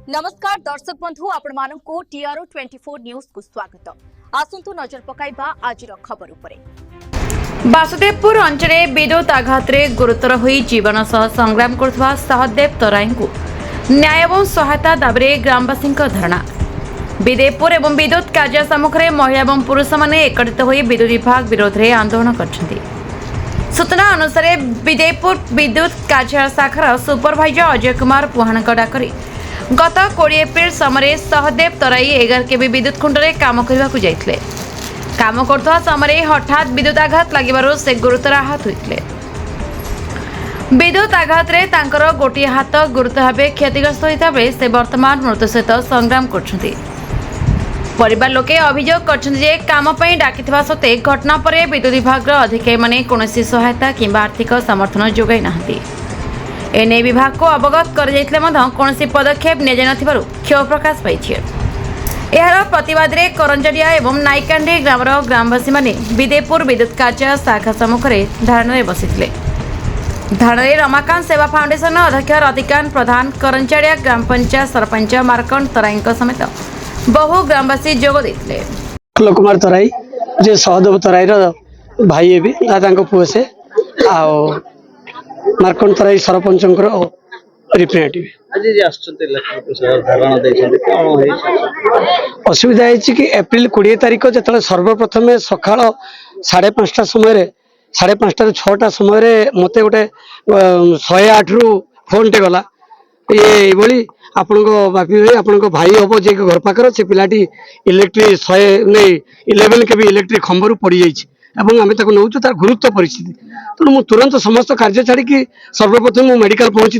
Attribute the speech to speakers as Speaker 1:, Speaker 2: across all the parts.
Speaker 1: नमस्कार दर्शक बंधु आपण मानकु टीआरओ 24 न्यूज को स्वागत। आसंतु नजर पकाइबा आज खबर उपरे।
Speaker 2: वासुदेवपुर अंचल विद्युत आघात गुरुतर होई जीवन सह संग्राम करथवा सहदेव तराई को न्याय एवं सहायता दाबी ग्रामवासी धारणा। विदेपुर एवं विद्युत कार्य सम्मुखें महिला एवं पुरुष माने एकत्रित होई विद्युत विभाग विरोध में आंदोलन करछन्ती। सूचना अनुसार विदेपुर विद्युत कार्य शाखार सुपरभाइजर अजय कुमार पुहाणक डाकरी गत 20 एप्रिल समय सहदेव तराई 11 केवी विद्युत खुंडे काम करने जाइए। काम करथवा समय हठात विद्युत आघात लगिबारु से गुरुतर आहत होइतले। विद्युत आघात रे तांकर गोटे हाथ गुरुतर भाव क्षतिग्रस्त होता बेले से वर्तमान मृत्यु सहित संग्राम करछन्ती। परिवार लोके अभियोग करछन्ती जे काम पई डाकिथवा सत्ते घटना पर विद्युत विभाग अधिकारी माने कोनोसी सहायता किंबा आर्थिक समर्थन जोगाई नाहंती। एने विभाग को अवगत कर कौन पदक्षेप निजानथिबारु क्षोभ प्रकाश पाई। यार प्रतिवाद रे करंजरिया एवं नाइकांडी ग्रामर ग्रामवासी माने विदेपुर विद्युत कार्य शाखा सम्मुखें धारण बसिथिले। धारण रमाकांत सेवा फाउंडेशन अध्यक्ष रतिकांत प्रधान, करंजरिया ग्राम पंचायत सरपंच मार्कंड तराई समेत बहु ग्रामवासी जोग देथिले।
Speaker 3: कुमार तराई जे सहदेव तराई भाई भी दादा पुओ से मार्कंड तराई सरपंच रिप्रेजेंटेटिव असुविधा है एप्रिल 20 तारिख जो सर्वप्रथम सका 5:30 समय 5:30 6टा समय मत गोटे 108 रु फोन टे गला ये भाई आपण बापी भाई आपण भाई हम जे घर पाकर से पिलाटी इलेक्ट्रिक 11 के भी इलेक्ट्रिक खंबरू पड़ जाइए आम नौ तार गुरुत्व परिस्थिति तेणु मुझे तुरंत समस्त कार्य छाड़ी सर्वप्रथम मुझे मेडिकल पहुंची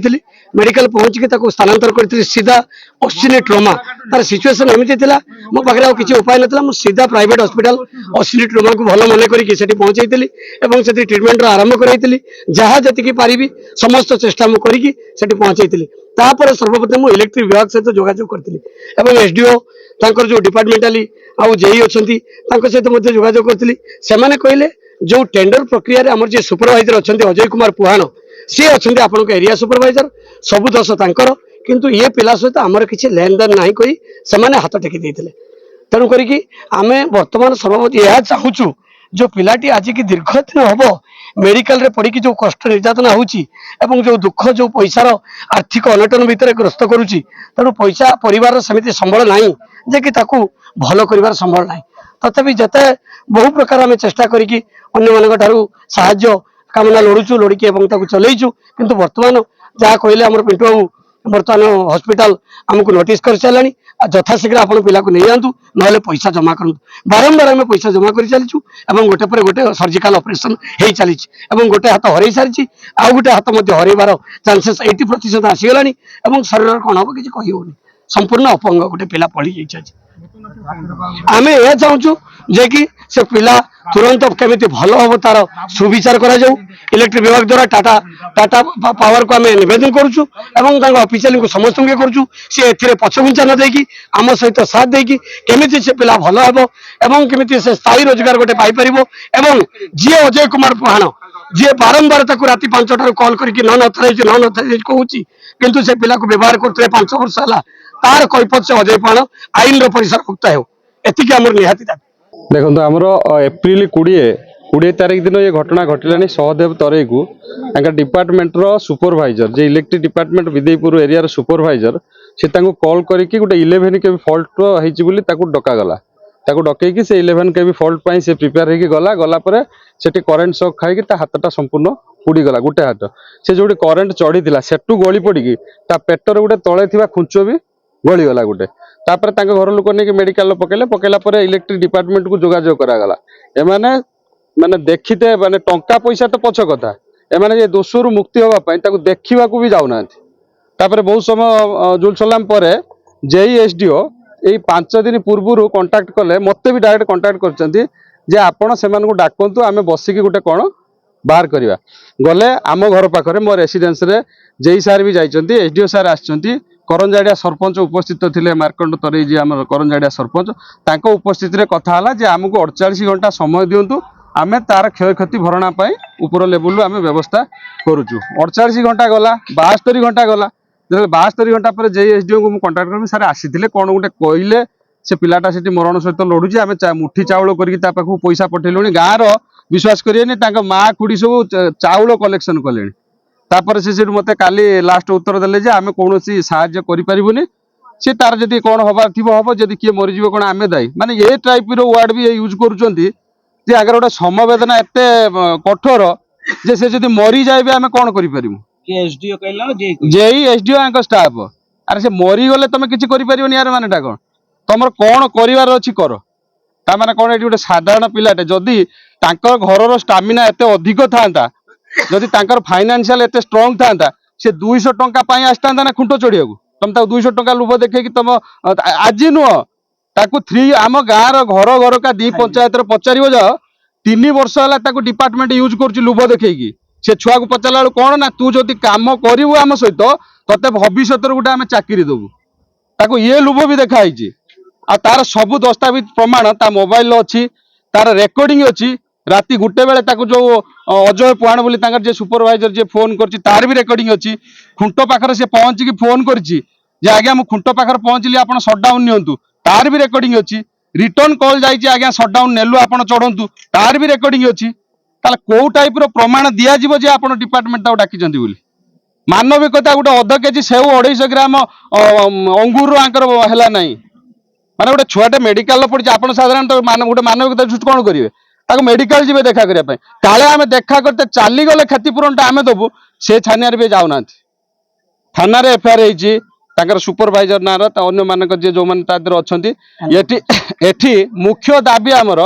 Speaker 3: मेडिकल पहुंचिकी स्थानांतर कर सीधा अश्विनी ट्रोमा तार सिचुएसन एमती थी मो पाखे किसी उपाय ना मुझे सीधा प्राइवेट हॉस्पिटल अश्विनी ट्रोमा को भल मन कर पहुंचाई से ट्रिटमेंट आरंभ करी जहाँ जी पारि समस्त चेष्टा मुझे पहुंचाई। तापर सर्वप्रथम मुझे इलेक्ट्रिक विभाग सहित जोगाजोग करी एसडीओ तांकर जो डिपार्टमेंटाली आउ जेई अच्छी सहित जोगाजोग करी से कहले जो टेंडर प्रक्रिया आम जो सुपरवाइजर अच्छा अजय कुमार पुहाण सी अच्छा आपण एरिया सुपरवाइजर सबु दस तांकर किंतु ये पिला सहित आमर किसी लेन देन ना कही से हाथ टेकी देते तेणु करी आम बर्तमान सर्वप्रथम यह चाहूँ जो पिलाटी आज की दीर्घ दिन हम मेडिकल रे पड़ी जो कष्ट निर्यातना होची जो दुख जो पैसार आर्थिक अनटन भितर ग्रस्त करुच्ची तेणु पैसा परिवार सेमती संबल ना जे कि भल कर संबल ना तथापि जिते बहु प्रकार आम चेष्टा करी साहाय्य कामना लड़ुचु लड़की चलईचु किंतु वर्तमान जहाँ कहले आम पिंटू बाबू बर्तमान हॉस्पिटल आमको नोटिस कर सारे यथाशीघ्र आप पिला को नहीं जातु ना पैसा जमा करूँ बारंबार आम पैसा जमा कर चलीचु गोटे पर गोटे सर्जिकल ऑपरेशन हो चली गोटे हाथ हर सारी आउ गोटे हाथ हरबार चांसेस 80% आसीगला शरीर कौन हम किसी कही संपूर्ण अपंग गोटे पिला पड़ी जाइए। आम यह चाहूँ जे कि से पिला तुरंत केमी भल हम तार सुविचार करा जाऊ इलेक्ट्रिक विभाग द्वारा टाटा टाटा पावर को आम नवेदन करुचु ऑफिशियल को समस्त करुचु सी ए पछघुंचा न देकी आम सहित साथ देकी केमी से पिला भल हम केमी से स्थायी रोजगार गोटे पाइपर जी अजय कुमार पुहाण जी बारंबार राति 5टार कल करके नन कहूँ किंतु से पिला को व्यवहार करते 5 वर्ष है तार कैफत से अजय पुहाण आईन परिसरभुक्त हो एति आम निहाती
Speaker 4: देखो आमर एप्रिल 20 तारिख दिन ये घटना घटलानी सहदेव तराई को डिपार्टमेंट रो सुपरवाइजर जे इलेक्ट्रिक डिपार्टमेंट विदेपुर एरिया सुपरवाइजर से कॉल करके गोटे 11 के फॉल्ट होती डकागला डकईकी से 11 के फॉल्ट पाई से प्रिपेयर होगी गला से करेन्ट शॉक खाई हाथटा संपूर्ण पुड़ीगला गोटे हाथ से जो करेन्ट चढ़ी सेटू गली पड़ी पेटर गोटे तले थी खुंच भी गलीगला गोटे तापर घर लोक नहीं मेडिकल पकड़ला इलेक्ट्रिक डिपार्टमेंट को जोगाजोग करागला एमाने माने देखते माने टंका पैसा तो पछ कथा एमाने ये दोषरु मुक्ति होगापाई देखा भी जाऊना बहुत समय जुल सलाम पर जेई एसडीओ यही 5 दिन पूर्व कंटाक्ट कले मत भी डायरेक्ट कंटाक्ट कर आपण से डाकतु आम बसिकी गोटे कौन बाहर करवा गले आम घर पाखे मो रेसीडेन्स जेई सार भी जाइए एसडीओ सार आसछंती करंजाड़िया सरपंच उपस्थित थे मार्कंड तराई जी आम करंजाड़िया सरपंच उपस्थित कथा आमको 48 घंटा समय दिंतु आम तार क्षयक्षति भरणा उपर लेवल आम व्यवस्था करुचु 48 घंटा गला 72 घंटा गला जो 72 घंटा पर जे एसडीओ को कंटाक्ट कर सारे आसीथिले कोन गोटे कहले से पिलाटा सेठी मरण सहित लड़ुची आम मुठी चाउल करके पैसा पठेलुणी गाँव रो विश्वास करेनि माँ खुड़ी सब चाउल कलेक्शन कले तापर से मते काली लास्ट उत्तर देले जे आमे कोनोसी साहाय्य करि परिबुनी से तार जदि कोन हबार थिबो हबो जदि किए मरिजिबो कोन आमे दाई माने ए टाइप रो वर्ड भी यूज करूचंती जे अगर गोटे समवेदना एते कठोर जे से जदि मरी जाए आमे कोन करि परिबु
Speaker 5: एसडीओ कहला
Speaker 4: जेई एसडीओ आंक स्टाफ अरे से मरी गले तमे किछि करि परिबोनी यार मानेटा कोन तमर कोन करिवार अछि करो ता माने कोन एटी गोटे साधारण पिलाटे जदि तांकर घरर स्टामिना एते अधिक थांता जदि तांकर फाइनेंशियल एते स्ट्रांग थांता से 200 टंका पाई आस्तांता ना खुंटो चढ़ियाकू तुम ताको 200 टंका लुभ देखे कि तुम आज नुह ताकू 3 आम गाँव घर घर का 2 पंचायत पचार जा 3 वर्ष है डिपार्टमेंट यूज कर लुभ देखे से छुआ को पचारा बेलू कौन ना तू जदि कम करू आम सहित ते भविष्य गोटे आम चाकरी देवु ताको ये लुभ भी देखाई आ तार सब दस्तावेज प्रमाण ता मोबाइल अच्छी तार रेकर्डिंग अच्छी राति 1 बेले ताको जो अजय पुहाण बोली जे सुपरवाइजर जे फोन करछि तार भी रेकर्डिंग अच्छी खुंटो पाखर से पहुंची फोन करछि जे आज्ञा मु खुंटो पाखर पहुंचली आपण शटडाउन नियंतु तार भी रेकर्डिंग अच्छी रिटर्न कॉल जाइए आज्ञा शटडाउन नेलु आपण चढ़ंतु तार भी रेकर्डिंग अच्छी ताले को टाइप रो प्रमाण दिया जिवो जे आपण डिपार्टमेंट ताको डाकी जंती बोली मानविकता गोटे 1/2 केजी सेव 250 ग्राम अंगूर आंकर हैला नाही माने गोटे छुआटे मेडिकल पड़ी आपण साधारण गोटे मानविकता दृष्टि कौन करेंगे ताको मेडिकल जीवे देखा करने काले आम देखा करते चली गले क्षतिपूरण आम देवु से थाना भी जाऊना थाना एफआईआर होती सुपरवाइजर ना अन्य मान जो मैंने अच्छा एठी मुख्य दाबी आमर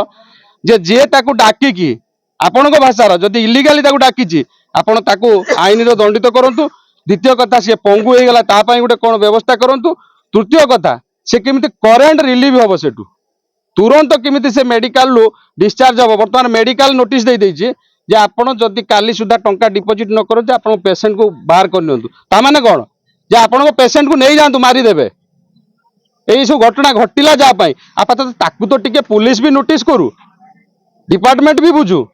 Speaker 4: जे जे ताकू डाकिकी आपण भाषार जदि इलिगाली ताकू डाकी आपण ताकू आईन दंडित करंतु द्वितीय कथा सी पंगु हो गला तापाई गोटे कौन व्यवस्था करंतु तृतीय कथा से केमिति करेंट रिलीव हम सेठू तुरंत केमिति से मेडिकल लो डिस्चार्ज हम बर्तमान मेडिकल नोटिस दे देछि जे आपण जदि काली सुधा टंका डिपोजिट न करते आपण पेशेंट को बाहर कर नियंतु ता माने कोन जे आपण पेशेंट को नहीं जांतु मारी देबे एई सब घटना घटिला जा पाई आपातत ताकू तो टिके पुलिस भी नोटिस करू डिपार्टमेंट भी बुझू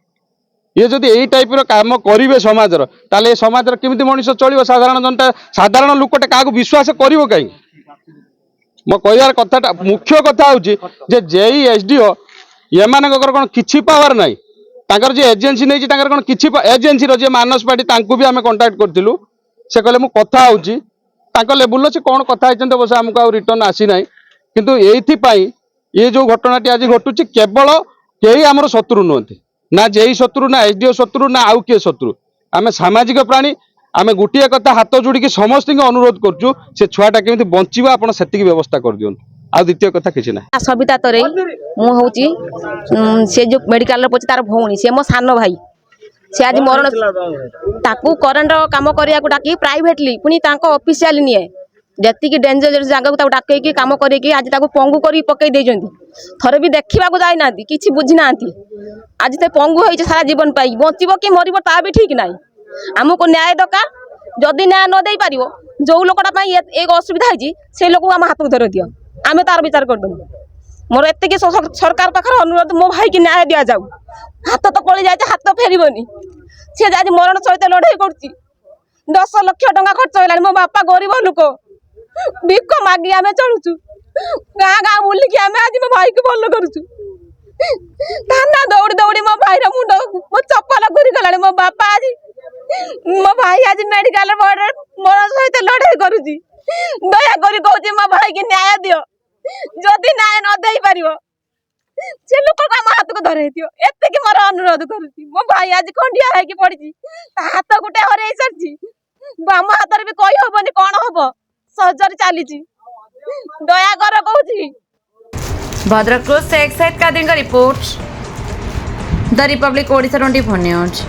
Speaker 4: ये जदि एई टाइप रो काम करिवे समाजर ताले समाजर केमिति मनुष्य चलिबो साधारण जनता साधारण लोकटे काको विश्वास करिवो काई मो कहयार कथाटा मुख्य कथा होची जे जेई एसडीओ एमानकर कोन किछि पावर नाही तांकर जे एजेंसी नै तांकर कोन किछि एजेंसी रो जे मानस पार्टी तांकू भी हमें कांटेक्ट करथिलु से कहले मु कथा होची तांकर लेवल से कोन कथा हिचंते बस हमको आ रिटर्न आसी नाही किंतु एथि पई ये जो घटनाटी आज घटुची केवल केही हमर शत्रु नहंती ना जेई शत्रु ना एसडीओ शत्रु ना आउ के शत्रु आमे सामाजिक प्राणी आमे गुटिया कथा हाथ जोड़ी समस्त अनुरोध करछु से छुआटा केमिति बंचिबा आपण सेतिकी व्यवस्था कर दियन आ द्वितीय कथा किछि ना
Speaker 6: सविता तरे मु होची से जो मेडिकल रे पछि तार भौणी से मो सानो भाई से आज मरण ताकू करेंट काम करिया को डाकी प्राइवेटली पुनी तांको ऑफिशियल निए जति की डेंजर जगह को ताकू डाके की काम करे की आज ताकू पंगु करी पकई दे जंती थरे भी देखिबा को जाई नांती किछि बुझी नांती आज ते पंगु होई सारा जीवन पाई बंचिबो कि मरिबो ता भी ठीक नाही आमको न्याय दरकार जदि न्याय न दे पारिबो जो लोकटा एक असुविधा है से लोक आम हाथ धर दियो आम तार विचार कर दमु मोर एत सरकार पाखर अनुरोध मो भाई की न्याय दिया जाऊ हाथ तो पड़ी जाए हाथ फेरबनी सी आज मरण सहित लड़ाई कर 10 लाख टंका खर्च होगा मो बापा गरीब लोक भिक मागी आम चलुचु गाँ गाँ बुलिकी आम आज मो भाई को भल करुचु थाना दौड़ी दौड़ी मो भाई मुंड मो चप्पल घूरीगला मो बापा आज मो भाई आज मेडिकल मरण सहित लड़ाई करुची दया करी कहूँ मो भाई की न्याय दियो जदि न्याय न दे पारिबो से लोक को हम हाथ को धरे दियो एते की मोर अनुरोध करूची मो भाई आज खंडिया है कि पड़ची हाथ गुटे हरे सरची बाम हाथ रे भी कहि होबनी कोन होबो सर्जरी चालीची दया कर कहूची
Speaker 2: भद्रक से एक्साइट कादिन का report the Republic Odisha 24 news.